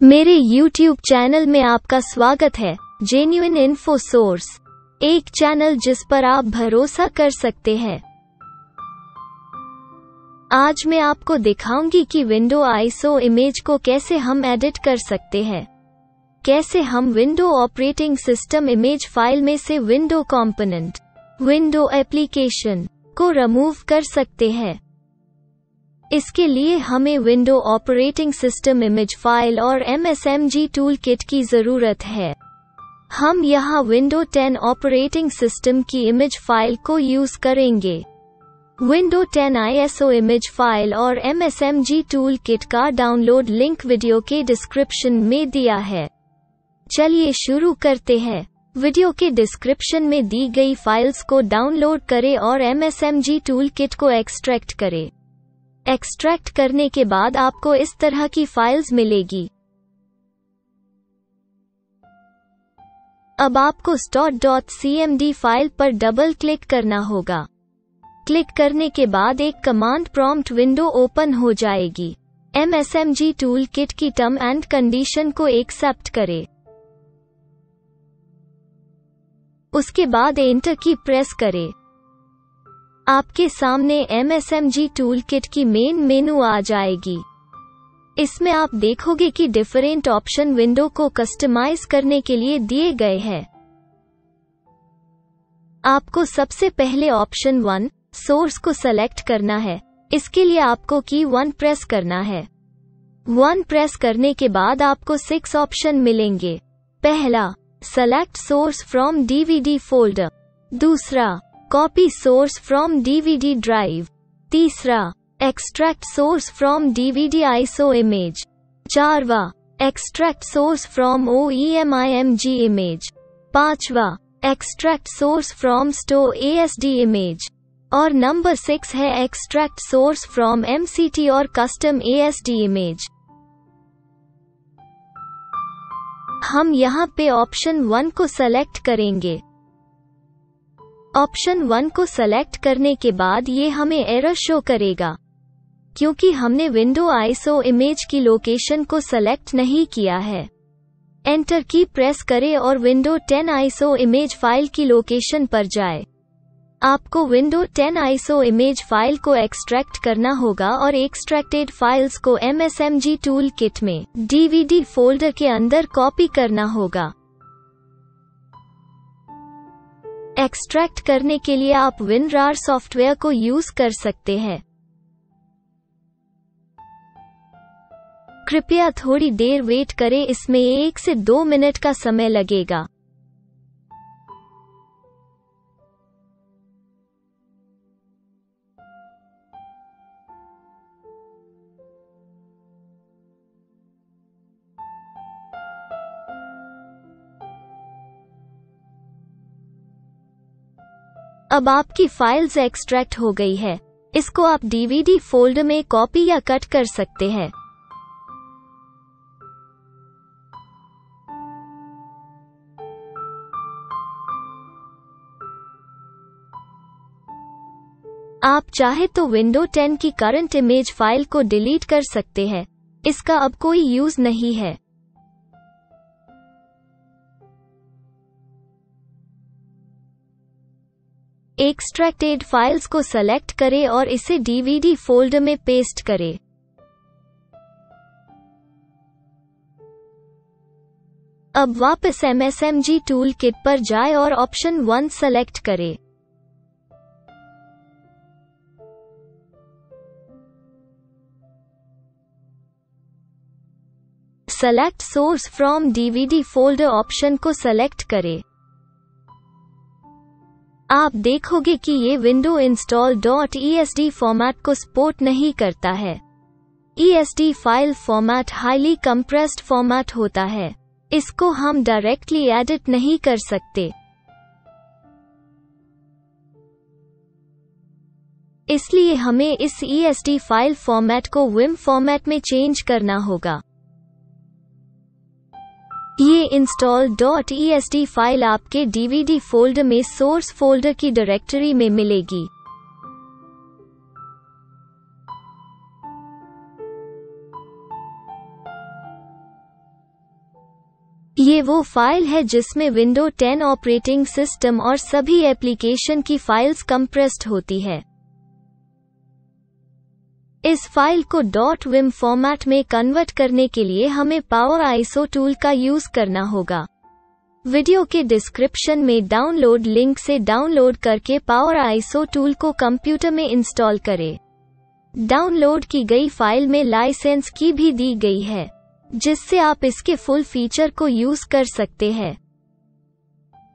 मेरे YouTube channel में आपका स्वागत है। जेन्युइन इन्फो सोर्स, एक चैनल जिस पर आप भरोसा कर सकते हैं। आज मैं आपको दिखाऊंगी कि विंडो आईएसओ इमेज को कैसे हम एडिट कर सकते हैं। कैसे हम window operating system image file में से विंडो कंपोनेंट, विंडो एप्लीकेशन को रिमूव कर सकते हैं। इसके लिए हमें window operating system image file और MSMG टूल किट की ज़रूरत है। हम यहाँ विंडो 10 ऑपरेटिंग सिस्टम की इमेज फाइल को यूज़ करेंगे। विंडो 10 आईएसओ इमेज फाइल और MSMG टूल किट का डाउनलोड लिंक वीडियो के डिस्क्रिप्शन में दिया है। चलिए शुरू करते हैं। वीडियो के डिस्क्रिप्शन में दी गई फाइल्स को डाउनलोड करें और MSMG टूल किट को एक्सट्रैक्ट करें। एक्सट्रैक्ट करने के बाद आपको इस तरह की फाइल्स मिलेगी। अब आपको start.cmd फाइल पर डबल क्लिक करना होगा। क्लिक करने के बाद एक कमांड प्रॉम्प्ट विंडो ओपन हो जाएगी। MSMG टूल किट की टर्म एंड कंडीशन को एक्सेप्ट करें। उसके बाद एंटर की प्रेस करें। आपके सामने MSMG टूल किट की मेन मेनू आ जाएगी। इसमें आप देखोगे कि डिफरेंट ऑप्शन विंडो को कस्टमाइज करने के लिए दिए गए हैं। आपको सबसे पहले ऑप्शन 1 सोर्स को सेलेक्ट करना है। इसके लिए आपको की 1 प्रेस करना है। 1 प्रेस करने के बाद आपको 6 ऑप्शन मिलेंगे। पहला, select source from DVD folder. दूसरा, copy source from DVD drive. तीसरा, extract source from DVD ISO image. चारवा, extract source from OEMIMG image. पांचवा, extract source from STO ASD image. और नंबर 6 है एक्सट्रैक्ट सोर्स फ्रॉम MCT और custom ASD image. हम यहाँ पे ऑप्शन 1 को सेलेक्ट करेंगे। ऑप्शन 1 को सेलेक्ट करने के बाद ये हमें एरर शो करेगा, क्योंकि हमने विंडो आईएसओ इमेज की लोकेशन को सेलेक्ट नहीं किया है। एंटर की प्रेस करें और विंडो 10 आईएसओ इमेज फाइल की लोकेशन पर जाए। आपको विंडो 10 आईएसओ इमेज फाइल को एक्सट्रैक्ट करना होगा और एक्सट्रैक्टेड फाइल्स को MSMG टूल किट में DVD फोल्डर के अंदर कॉपी करना होगा। एक्सट्रैक्ट करने के लिए आप WinRAR सॉफ्टवेयर को यूज कर सकते हैं। कृपया थोड़ी देर वेट करें, इसमें 1 से 2 मिनट का समय लगेगा। अब आपकी फाइल्स एक्सट्रैक्ट हो गई है। इसको आप DVD फोल्डर में कॉपी या कट कर सकते हैं। आप चाहे तो विंडो 10 की करंट इमेज फाइल को डिलीट कर सकते हैं। इसका अब कोई यूज नहीं है। एक्सट्रैक्टेड फाइल्स को सेलेक्ट करें और इसे DVD फोल्डर में पेस्ट करें। अब वापस MSMG टूल किट पर जाएं और ऑप्शन 1 सेलेक्ट करें। Select source from DVD folder option को सेलेक्ट करें। आप देखोगे कि ये विंडो install.esd फॉर्मेट को सपोर्ट नहीं करता है। ESD file format highly compressed format होता है। इसको हम डायरेक्टली एडिट नहीं कर सकते। इसलिए हमें इस ESD फाइल फॉर्मेट को WIM फॉर्मेट में चेंज करना होगा। ये install.esd फाइल आपके DVD फोल्डर में सोर्स फोल्डर की डायरेक्टरी में मिलेगी। ये वो फाइल है जिसमें विंडो 10 ऑपरेटिंग सिस्टम और सभी एप्लीकेशन की फाइल्स कंप्रेस्ड होती है। इस फाइल को .vim फॉर्मेट में कन्वर्ट करने के लिए हमें पावर आईएसओ टूल का यूज करना होगा। वीडियो के डिस्क्रिप्शन में डाउनलोड लिंक से डाउनलोड करके पावर आईएसओ टूल को कंप्यूटर में इंस्टॉल करें। डाउनलोड की गई फाइल में लाइसेंस की भी दी गई है, जिससे आप इसके फुल फीचर को यूज कर सकते हैं।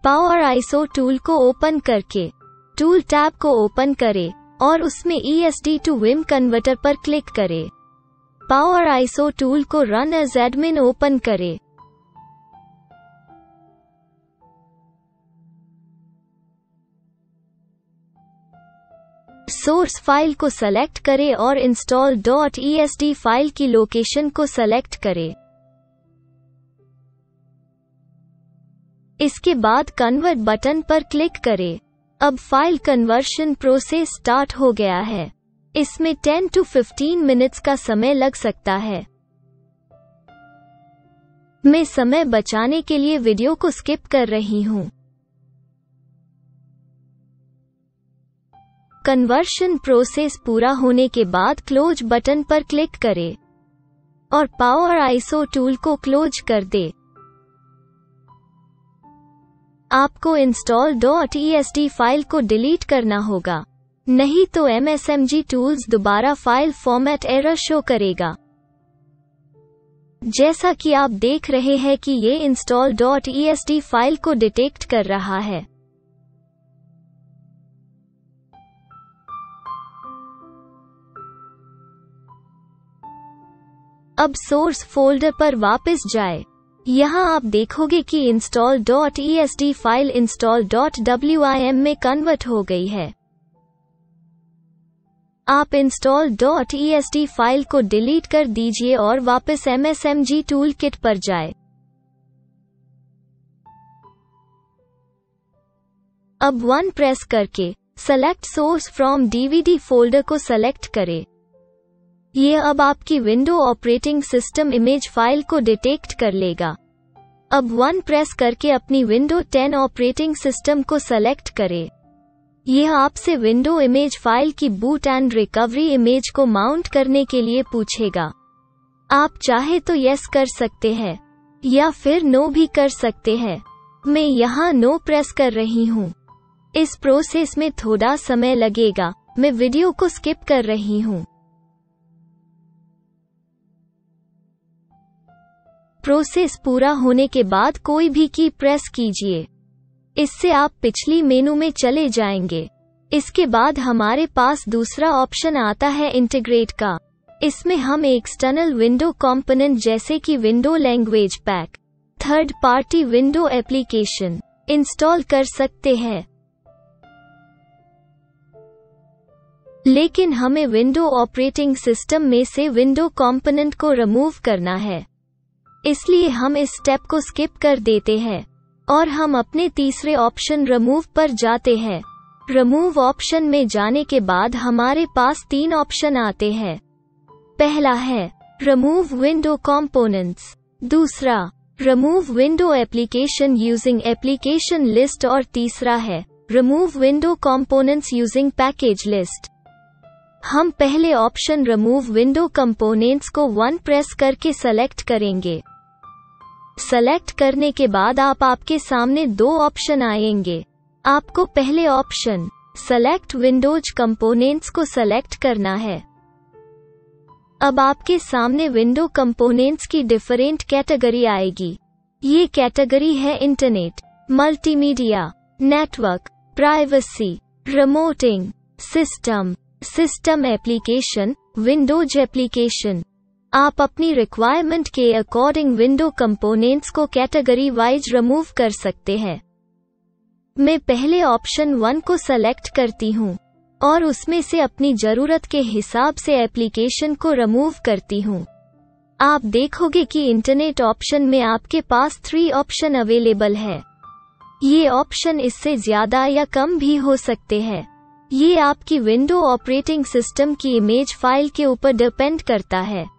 पावर आईएसओ टूल को ओपन करके टूल टैब को ओपन करें और उसमें ESD to Vim कन्वर्टर पर क्लिक करें। पावर आईएसओ टूल को रन एज एडमिन ओपन करें। सोर्स फाइल को सेलेक्ट करें और install.esd फाइल की लोकेशन को सेलेक्ट करें। इसके बाद कन्वर्ट बटन पर क्लिक करें। अब फाइल कन्वर्शन प्रोसेस स्टार्ट हो गया है। इसमें 10 to 15 मिनट्स का समय लग सकता है। मैं समय बचाने के लिए वीडियो को स्किप कर रही हूँ। कन्वर्शन प्रोसेस पूरा होने के बाद क्लोज बटन पर क्लिक करें और पावर आईएसओ टूल को क्लोज कर दे। आपको install.esd फाइल को डिलीट करना होगा, नहीं तो MSMG टूल्स दोबारा फाइल फॉर्मेट एरर शो करेगा। जैसा कि आप देख रहे हैं कि ये install.esd फाइल को डिटेक्ट कर रहा है। अब सोर्स फोल्डर पर वापस जाए। यहाँ आप देखोगे कि install.esd फाइल install.wim में कन्वर्ट हो गई है। आप install.esd फाइल को डिलीट कर दीजिए और वापस MSMG टूल किट पर जाए। अब 1 प्रेस करके select source from DVD folder को सेलेक्ट करें। ये अब आपकी window operating system image file को डिटेक्ट कर लेगा। अब 1 प्रेस करके अपनी विंडो 10 ऑपरेटिंग सिस्टम को सेलेक्ट करें। यह आपसे विंडो इमेज फाइल की बूट एंड रिकवरी इमेज को माउंट करने के लिए पूछेगा। आप चाहे तो यस कर सकते हैं या फिर नो भी कर सकते हैं। मैं यहाँ नो प्रेस कर रही हूँ। इस प्रोसेस में थोड़ा समय लगेगा। मैं वीडियो को स्किप कर रही हूँ। प्रोसेस पूरा होने के बाद कोई भी की प्रेस कीजिए। इससे आप पिछली मेनू में चले जाएंगे। इसके बाद हमारे पास दूसरा ऑप्शन आता है इंटीग्रेट का। इसमें हम एक्सटर्नल विंडो कंपोनेंट जैसे कि window language pack, third party window application install कर सकते हैं। लेकिन हमें विंडो ऑपरेटिंग सिस्टम में से विंडो कंपोनेंट को रिमूव करना है, इसलिए हम इस स्टेप को स्किप कर देते हैं और हम अपने तीसरे ऑप्शन रिमूव पर जाते हैं। रिमूव ऑप्शन में जाने के बाद हमारे पास 3 ऑप्शन आते हैं। पहला है रिमूव विंडो कंपोनेंट्स, दूसरा remove window application using application list और तीसरा है remove window components using package list. हम पहले ऑप्शन रिमूव विंडो कंपोनेंट्स को 1 प्रेस करके सेलेक्ट करेंगे। सेलेक्ट करने के बाद आपके सामने 2 ऑप्शन आएंगे। आपको पहले ऑप्शन सेलेक्ट विंडोज कंपोनेंट्स को सेलेक्ट करना है। अब आपके सामने विंडो कंपोनेंट्स की डिफरेंट कैटेगरी आएगी। ये कैटेगरी है internet, multimedia, network, privacy, remoting, system application, Windows application. आप अपनी रिक्वायरमेंट के अकॉर्डिंग विंडो कंपोनेंट्स को कैटेगरी वाइज रिमूव कर सकते हैं। मैं पहले ऑप्शन 1 को सेलेक्ट करती हूँ और उसमें से अपनी जरूरत के हिसाब से एप्लीकेशन को रिमूव करती हूँ। आप देखोगे कि इंटरनेट ऑप्शन में आपके पास 3 ऑप्शन अवेलेबल है। ये ऑप्शन इससे ज्यादा या कम भी हो सकते हैं। ये आपकी विंडो ऑपरेटिंग सिस्टम की इमेज फाइल के ऊपर डिपेंड करता है।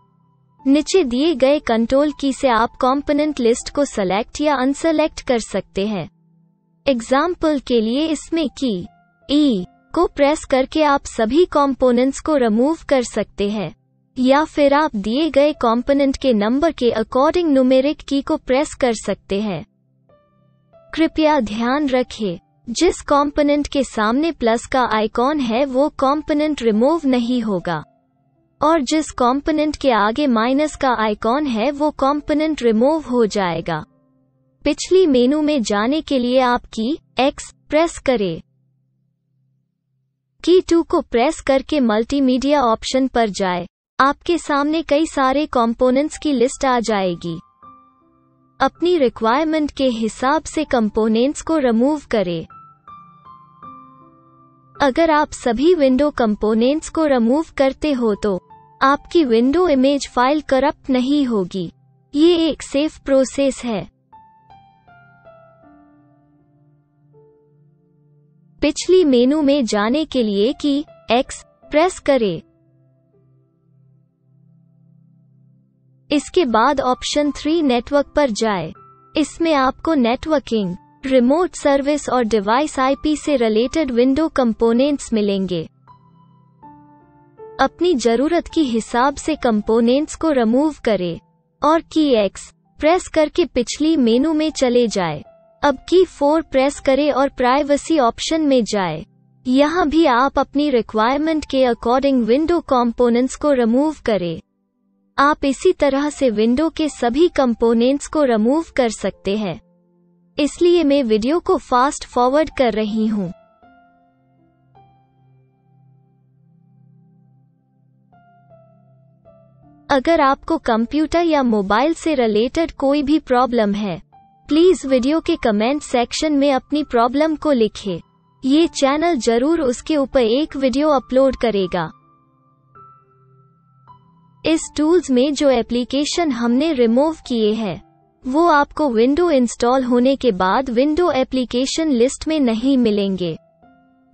नीचे दिए गए कंट्रोल की से आप कंपोनेंट लिस्ट को सेलेक्ट या अनसेलेक्ट कर सकते हैं। एग्जाम्पल के लिए इसमें की ई को प्रेस करके आप सभी कंपोनेंट्स को रिमूव कर सकते हैं, या फिर आप दिए गए कंपोनेंट के नंबर के अकॉर्डिंग न्यूमेरिक की को प्रेस कर सकते हैं। कृपया ध्यान रखें, जिस कंपोनेंट के सामने प्लस का आइकॉन है वो कंपोनेंट रिमूव नहीं होगा, और जिस कंपोनेंट के आगे माइनस का आइकॉन है वो कंपोनेंट रिमूव हो जाएगा। पिछली मेनू में जाने के लिए आप की X प्रेस करें। की 2 को प्रेस करके मल्टीमीडिया ऑप्शन पर जाए। आपके सामने कई सारे कंपोनेंट्स की लिस्ट आ जाएगी। अपनी रिक्वायरमेंट के हिसाब से कंपोनेंट्स को रिमूव करें। अगर आप सभी विंडो कंपोनेंट्स को रिमूव करते हो तो आपकी विंडो इमेज फाइल करप्ट नहीं होगी। ये एक सेफ प्रोसेस है। पिछली मेनू में जाने के लिए की X प्रेस करें। इसके बाद ऑप्शन 3 नेटवर्क पर जाए। इसमें आपको नेटवर्किंग, रिमोट सर्विस और डिवाइस IP से रिलेटेड विंडो कंपोनेंट्स मिलेंगे। अपनी जरूरत की हिसाब से कंपोनेंट्स को रिमूव करें और की X प्रेस करके पिछली मेनू में चले जाए। अब की 4 प्रेस करें और प्राइवेसी ऑप्शन में जाए। यहाँ भी आप अपनी रिक्वायरमेंट के अकॉर्डिंग विंडो कंपोनेंट्स को रिमूव करें। आप इसी तरह से विंडो के सभी कंपोनेंट्स को रिमूव कर सकते हैं, इसलिए मैं वीडियो को फास्ट फॉरवर्ड कर रही हूँ। अगर आपको कंप्यूटर या मोबाइल से रिलेटेड कोई भी प्रॉब्लम है, प्लीज वीडियो के कमेंट सेक्शन में अपनी प्रॉब्लम को लिखें। ये चैनल जरूर उसके ऊपर एक वीडियो अपलोड करेगा। इस टूल्स में जो एप्लीकेशन हमने रिमूव किए हैं वो आपको विंडो इंस्टॉल होने के बाद विंडो एप्लीकेशन लिस्ट में नहीं मिलेंगे।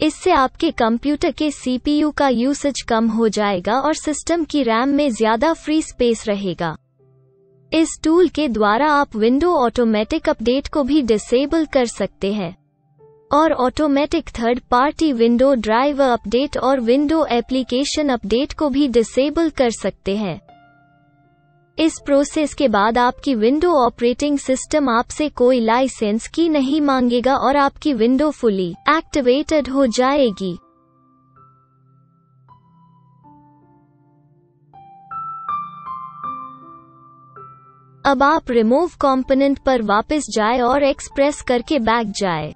इससे आपके कंप्यूटर के CPU का यूसेज कम हो जाएगा और सिस्टम की रैम में ज्यादा फ्री स्पेस रहेगा। इस टूल के द्वारा आप विंडो ऑटोमेटिक अपडेट को भी डिसेबल कर सकते हैं और automatic third party window driver update और विंडो एप्लीकेशन अपडेट को भी डिसेबल कर सकते हैं। इस प्रोसेस के बाद आपकी विंडो ऑपरेटिंग सिस्टम आपसे कोई लाइसेंस की नहीं मांगेगा और आपकी विंडो फुली एक्टिवेटेड हो जाएगी। अब आप रिमूव कंपोनेंट पर वापस जाए और X प्रेस करके बैक जाए।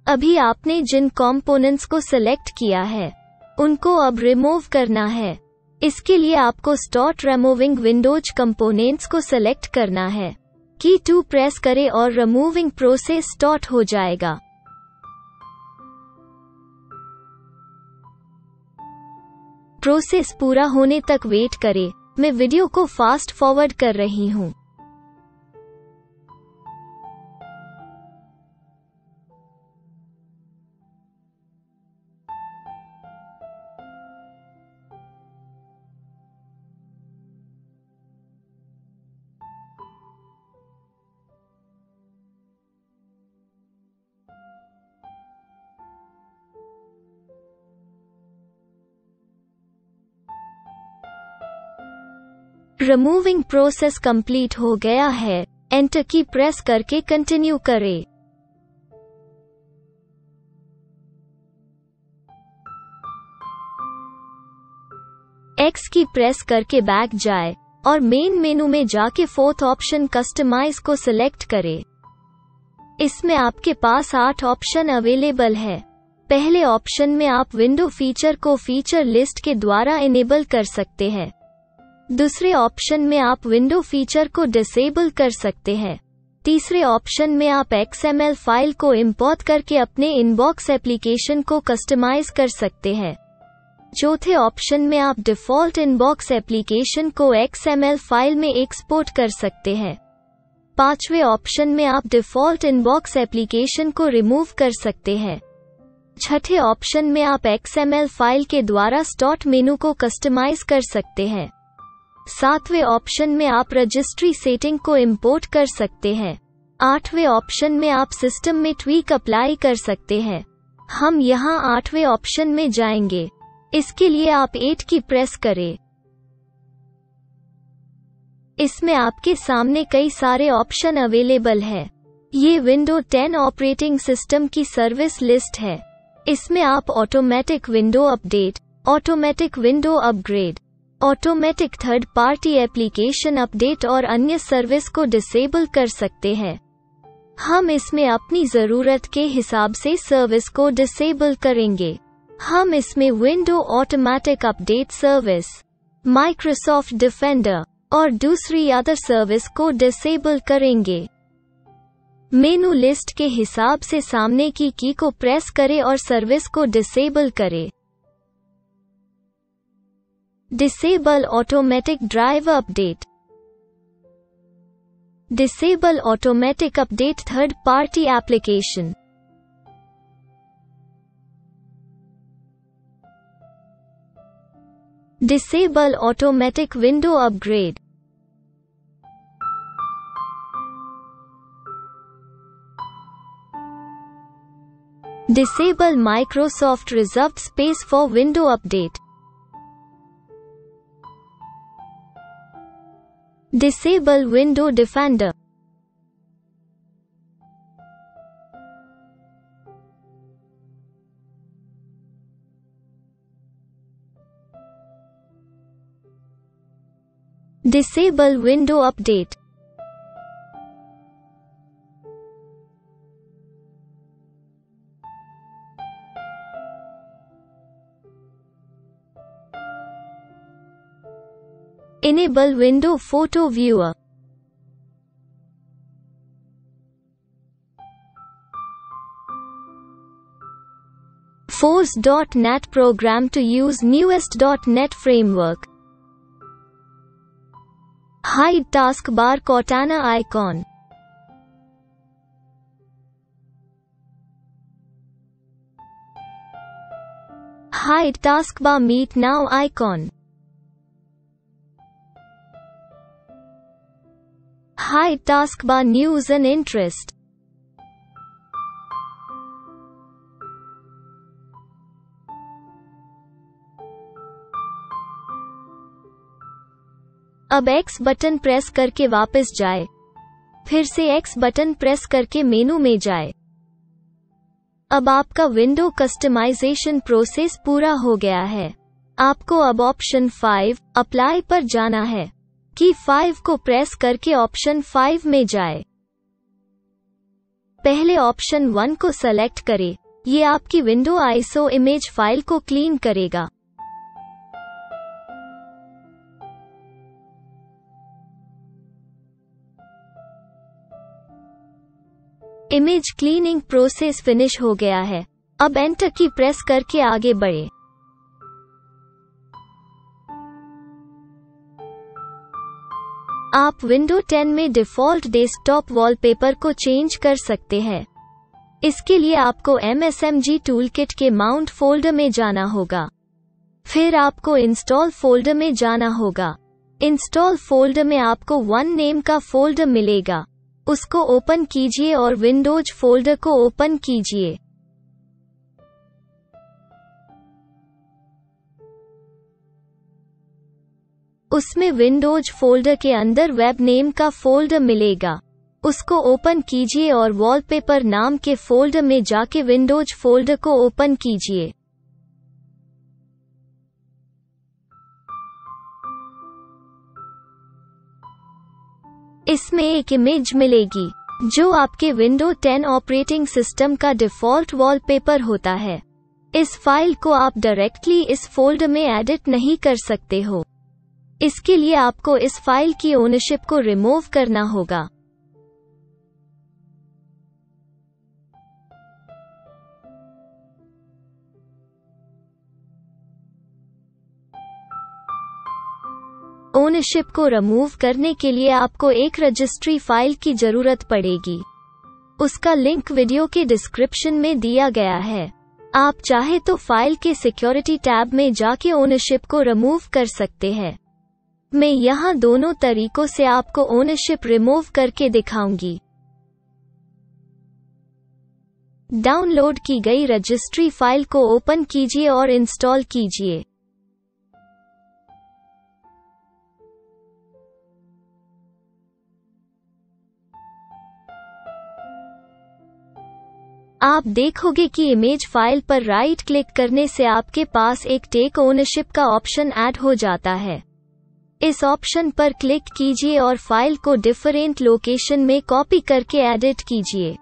अभी आपने जिन कंपोनेंट्स को सिलेक्ट किया है उनको अब रिमूव करना है। इसके लिए आपको स्टार्ट रिमूविंग विंडोज कंपोनेंट्स को सिलेक्ट करना है। की 2 प्रेस करें और रिमूविंग प्रोसेस स्टार्ट हो जाएगा। प्रोसेस पूरा होने तक वेट करें। मैं वीडियो को फास्ट फॉरवर्ड कर रही हूँ। रिमूविंग प्रोसेस कंप्लीट हो गया है। एंटर की प्रेस करके कंटिन्यू करें। X की प्रेस करके बैक जाए और मेन मेनू में जाके 4th ऑप्शन कस्टमाइज को सिलेक्ट करें। इसमें आपके पास 8 ऑप्शन अवेलेबल है। पहले ऑप्शन में आप विंडो फीचर को फीचर लिस्ट के द्वारा इनेबल कर सकते हैं। दूसरे ऑप्शन में आप विंडो फीचर को डिसेबल कर सकते हैं। तीसरे ऑप्शन में आप XML फाइल को इंपोर्ट करके अपने इनबॉक्स एप्लीकेशन को कस्टमाइज कर सकते हैं। चौथे ऑप्शन में आप डिफ़ॉल्ट इनबॉक्स एप्लीकेशन को XML फाइल में एक्सपोर्ट कर सकते हैं। पांचवे ऑप्शन में आप डिफ़ॉल्ट इनबॉक्स एप्लीकेशन को रिमूव कर सकते हैं। छठे ऑप्शन में आप XML फाइल के द्वारा स्टार्ट मेनू को कस्टमाइज कर सकते हैं। 7वें ऑप्शन में आप रजिस्ट्री सेटिंग को इंपोर्ट कर सकते हैं। 8वें ऑप्शन में आप सिस्टम में ट्वीक अप्लाई कर सकते हैं। हम यहाँ 8वें ऑप्शन में जाएंगे। इसके लिए आप 8 की प्रेस करें। इसमें आपके सामने कई सारे ऑप्शन अवेलेबल है। ये विंडो 10 ऑपरेटिंग सिस्टम की सर्विस लिस्ट है। इसमें आप automatic window update, automatic window upgrade, automatic third party application update और अन्य सर्विस को डिसेबल कर सकते हैं। हम इसमें अपनी ज़रूरत के हिसाब से सर्विस को डिसेबल करेंगे। हम इसमें window automatic update service, Microsoft defender और दूसरी अदर सर्विस को डिसेबल करेंगे। मेनू लिस्ट के हिसाब से सामने की को प्रेस करें और सर्विस को डिसेबल करें। Disable automatic drive update, disable automatic update third party application, disable automatic window upgrade, Disable Microsoft Reserved Space for Window Update. Disable Window Defender. Disable Window Update. Enable Window Photo Viewer. Force.net program to use newest .NET framework. Hide taskbar Cortana icon. Hide taskbar Meet Now icon. Hide taskbar News and Interest. अब X button press करके वापस जाए। फिर से X button press करके मेनू में जाए। अब आपका विंडो कस्टमाइजेशन प्रोसेस पूरा हो गया है। आपको अब ऑप्शन 5 अप्लाई पर जाना है। की 5 को प्रेस करके ऑप्शन 5 में जाए। पहले ऑप्शन 1 को सेलेक्ट करें। ये आपकी विंडो आईएसओ इमेज फाइल को क्लीन करेगा। इमेज क्लीनिंग प्रोसेस फिनिश हो गया है। अब एंटर की प्रेस करके आगे बढ़े। आप विंडो 10 में डिफ़ॉल्ट डेस्कटॉप वॉलपेपर को चेंज कर सकते हैं। इसके लिए आपको MSMG टूलकिट के माउंट फोल्डर में जाना होगा। फिर आपको इंस्टॉल फोल्डर में जाना होगा। इंस्टॉल फोल्डर में आपको वन नेम का फोल्डर मिलेगा। उसको ओपन कीजिए और विंडोज फोल्डर को ओपन कीजिए। उसमें विंडोज फोल्डर के अंदर वेब नेम का फोल्डर मिलेगा। उसको ओपन कीजिए और वॉलपेपर नाम के फोल्डर में जाके विंडोज फोल्डर को ओपन कीजिए। इसमें एक इमेज मिलेगी जो आपके विंडो 10 ऑपरेटिंग सिस्टम का डिफ़ॉल्ट वॉलपेपर होता है। इस फाइल को आप डायरेक्टली इस फोल्डर में एडिट नहीं कर सकते हो। इसके लिए आपको इस फाइल की ओनरशिप को रिमूव करना होगा। ओनरशिप को रिमूव करने के लिए आपको एक रजिस्ट्री फाइल की जरूरत पड़ेगी। उसका लिंक वीडियो के डिस्क्रिप्शन में दिया गया है। आप चाहे तो फाइल के सिक्योरिटी टैब में जाके ओनरशिप को रिमूव कर सकते हैं। मैं यहाँ दोनों तरीकों से आपको ओनरशिप रिमूव करके दिखाऊंगी। डाउनलोड की गई रजिस्ट्री फाइल को ओपन कीजिए और इंस्टॉल कीजिए। आप देखोगे कि इमेज फाइल पर राइट क्लिक करने से आपके पास एक टेक ओनरशिप का ऑप्शन ऐड हो जाता है। इस ऑप्शन पर क्लिक कीजिए और फाइल को डिफरेंट लोकेशन में कॉपी करके एडिट कीजिए।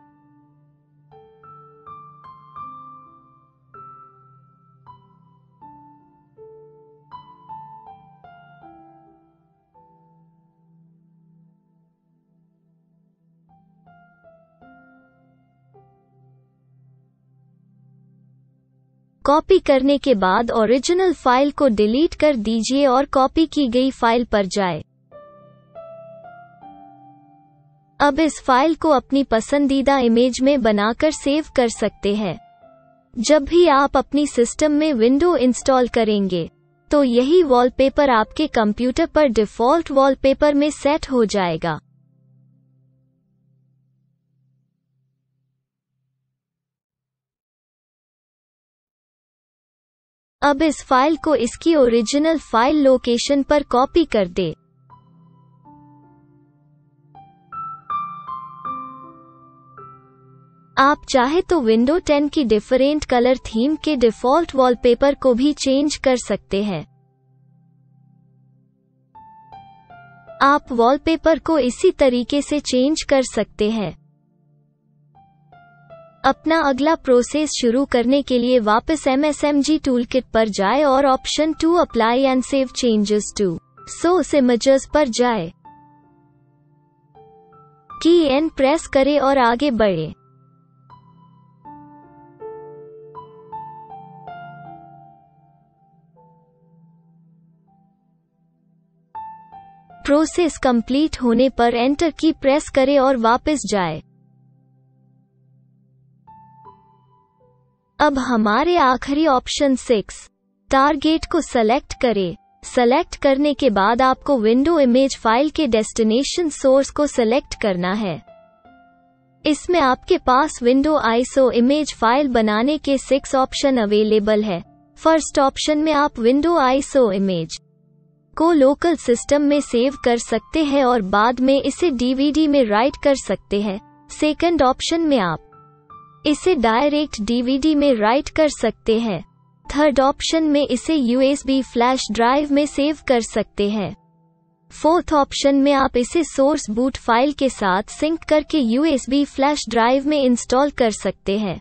कॉपी करने के बाद ओरिजिनल फाइल को डिलीट कर दीजिए और कॉपी की गई फाइल पर जाए। अब इस फाइल को अपनी पसंदीदा इमेज में बनाकर सेव कर सकते हैं। जब भी आप अपनी सिस्टम में विंडो इंस्टॉल करेंगे, तो यही वॉलपेपर आपके कंप्यूटर पर डिफ़ॉल्ट वॉलपेपर में सेट हो जाएगा। अब इस फाइल को इसकी ओरिजिनल फाइल लोकेशन पर कॉपी कर दे। आप चाहे तो विंडो 10 की डिफरेंट कलर थीम के डिफ़ॉल्ट वॉलपेपर को भी चेंज कर सकते हैं। आप वॉलपेपर को इसी तरीके से चेंज कर सकते हैं। अपना अगला प्रोसेस शुरू करने के लिए वापस MSMG टूलकिट पर जाएं और option 2 apply and save changes to source images पर जाएं। की एन प्रेस करें और आगे बढ़ें। प्रोसेस कंप्लीट होने पर एंटर की प्रेस करें और वापस जाएं। अब हमारे आखिरी ऑप्शन 6 टारगेट को सेलेक्ट करें। सेलेक्ट करने के बाद आपको विंडो इमेज फाइल के डेस्टिनेशन सोर्स को सेलेक्ट करना है। इसमें आपके पास विंडो आईएसओ इमेज फाइल बनाने के 6 ऑप्शन अवेलेबल है। फर्स्ट ऑप्शन में आप विंडो आईएसओ इमेज को लोकल सिस्टम में सेव कर सकते हैं और बाद में इसे डीवीडी में राइट कर सकते हैं। सेकंड ऑप्शन में आप इसे डायरेक्ट डीवीडी में राइट कर सकते हैं। थर्ड ऑप्शन में इसे यूएसबी फ्लैश ड्राइव में सेव कर सकते हैं। फोर्थ ऑप्शन में आप इसे सोर्स बूट फाइल के साथ सिंक करके यूएसबी फ्लैश ड्राइव में इंस्टॉल कर सकते हैं।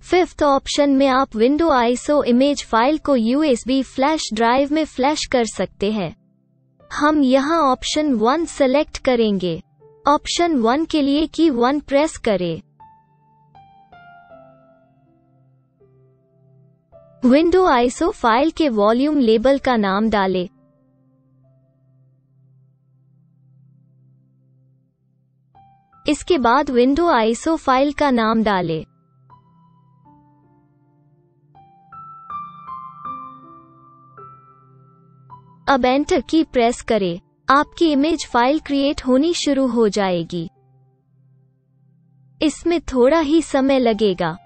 फिफ्थ ऑप्शन में आप विंडो आईएसओ इमेज फाइल को यूएसबी फ्लैश ड्राइव में फ्लैश कर सकते हैं। हम यहाँ ऑप्शन 1 सेलेक्ट करेंगे। ऑप्शन 1 के लिए की 1 प्रेस करें। विंडो आईएसओ फाइल के वॉल्यूम लेबल का नाम डालें। इसके बाद विंडो आईएसओ फाइल का नाम डालें। अब एंटर की प्रेस करें। आपकी इमेज फाइल क्रिएट होनी शुरू हो जाएगी। इसमें थोड़ा ही समय लगेगा।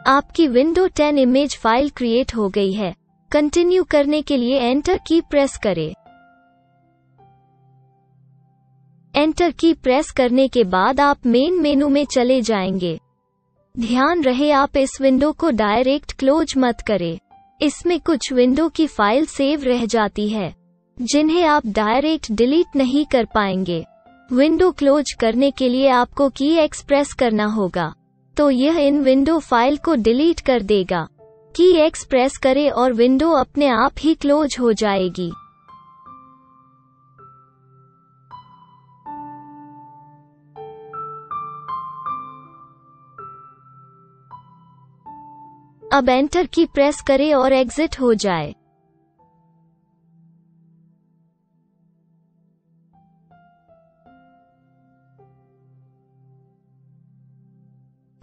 आपकी विंडो 10 इमेज फाइल क्रिएट हो गई है। कंटिन्यू करने के लिए एंटर की प्रेस करें। एंटर की प्रेस करने के बाद आप मेन मेनू में चले जाएंगे। ध्यान रहे आप इस विंडो को डायरेक्ट क्लोज मत करें। इसमें कुछ विंडो की फाइल सेव रह जाती है, जिन्हें आप डायरेक्ट डिलीट नहीं कर पाएंगे। विंडो क्लोज करने के लिए आपको की एक्स प्रेस करना होगा, तो यह इन विंडो फाइल को डिलीट कर देगा। की एक्स प्रेस करें और विंडो अपने आप ही क्लोज हो जाएगी। अब एंटर की प्रेस करें और एग्जिट हो जाए।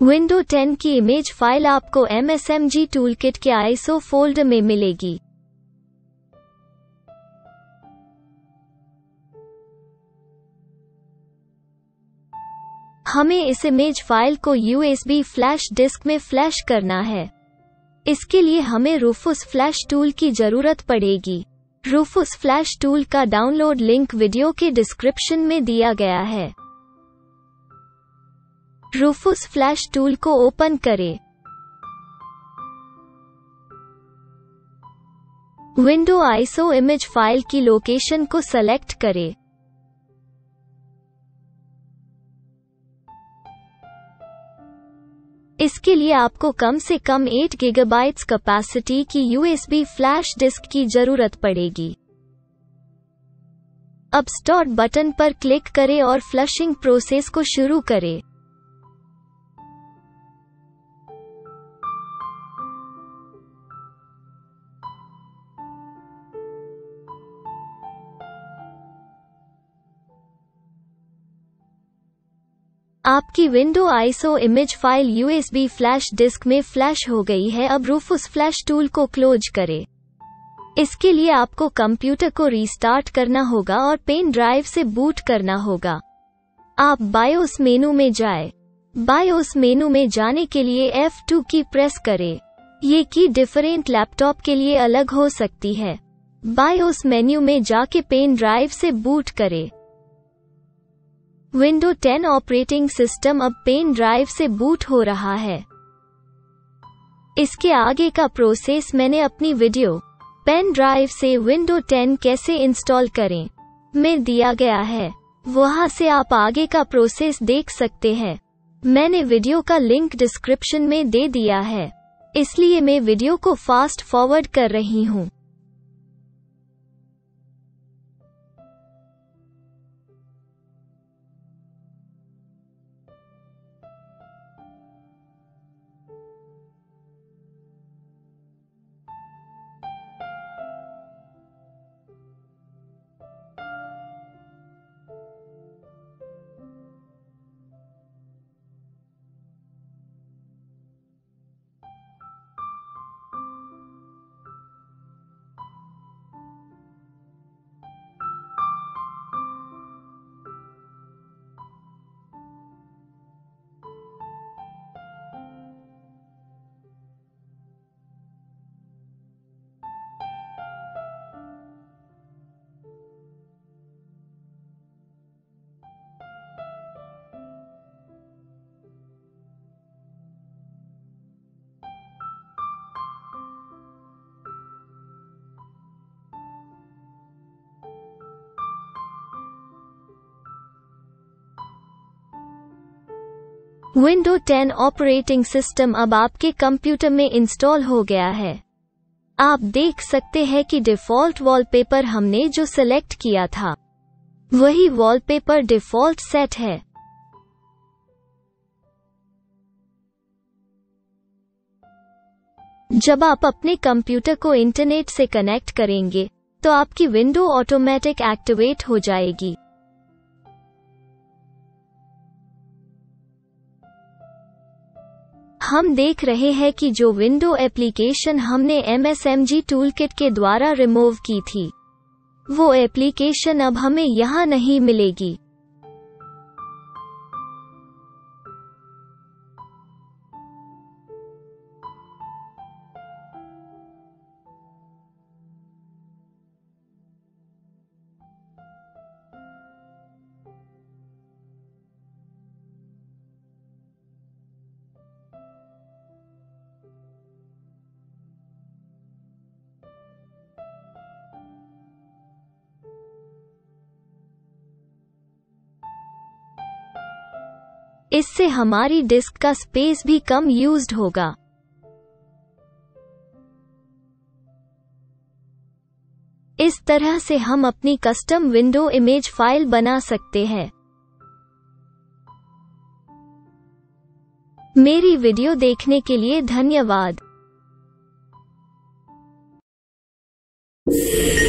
विंडो 10 की इमेज फाइल आपको MSMG टूलकिट के ISO फोल्डर में मिलेगी। हमें इस इमेज फाइल को USB फ्लैश डिस्क में फ्लैश करना है। इसके लिए हमें रूफुस फ्लैश टूल की जरूरत पड़ेगी। रूफुस फ्लैश टूल का डाउनलोड लिंक वीडियो के डिस्क्रिप्शन में दिया गया है। रूफुस फ्लैश टूल को ओपन करें। विंडो ISO इमेज फाइल की लोकेशन को सेलेक्ट करें। इसके लिए आपको कम से कम 8 GB कैपेसिटी की USB फ्लैश डिस्क की जरूरत पड़ेगी। अब स्टार्ट बटन पर क्लिक करें और फ्लशिंग प्रोसेस को शुरू करें। आपकी window ISO image file USB flash disk में फ्लैश हो गई है। अब रूफुस फ्लैश टूल को क्लोज करें। इसके लिए आपको कंप्यूटर को रीस्टार्ट करना होगा और पेन ड्राइव से बूट करना होगा। आप बायोस मेनू में जाएं। बायोस मेनू में जाने के लिए F2 की प्रेस करें। ये की डिफरेंट लैपटॉप के लिए अलग हो सकती है। बायोस मेन्यू में जाके पेन ड्राइव से बूट करें। विंडो 10 ऑपरेटिंग सिस्टम अब पेन ड्राइव से बूट हो रहा है। इसके आगे का प्रोसेस मैंने अपनी वीडियो पेन ड्राइव से विंडो 10 कैसे इंस्टॉल करें में दिया गया है। वहां से आप आगे का प्रोसेस देख सकते हैं। मैंने वीडियो का लिंक डिस्क्रिप्शन में दे दिया है, इसलिए मैं वीडियो को फास्ट फॉरवर्ड कर रही हूँ। विंडो 10 ऑपरेटिंग सिस्टम अब आपके कंप्यूटर में इंस्टॉल हो गया है। आप देख सकते हैं कि डिफ़ॉल्ट वॉलपेपर हमने जो सेलेक्ट किया था वही वॉलपेपर डिफ़ॉल्ट सेट है। जब आप अपने कंप्यूटर को इंटरनेट से कनेक्ट करेंगे तो आपकी विंडो ऑटोमेटिक एक्टिवेट हो जाएगी। हम देख रहे हैं कि जो विंडो एप्लीकेशन हमने MSMG टूलकिट के द्वारा रिमूव की थी, वो एप्लीकेशन अब हमें यहाँ नहीं मिलेगी। इससे हमारी डिस्क का स्पेस भी कम यूज्ड होगा। इस तरह से हम अपनी कस्टम विंडो इमेज फाइल बना सकते हैं। मेरी वीडियो देखने के लिए धन्यवाद। है।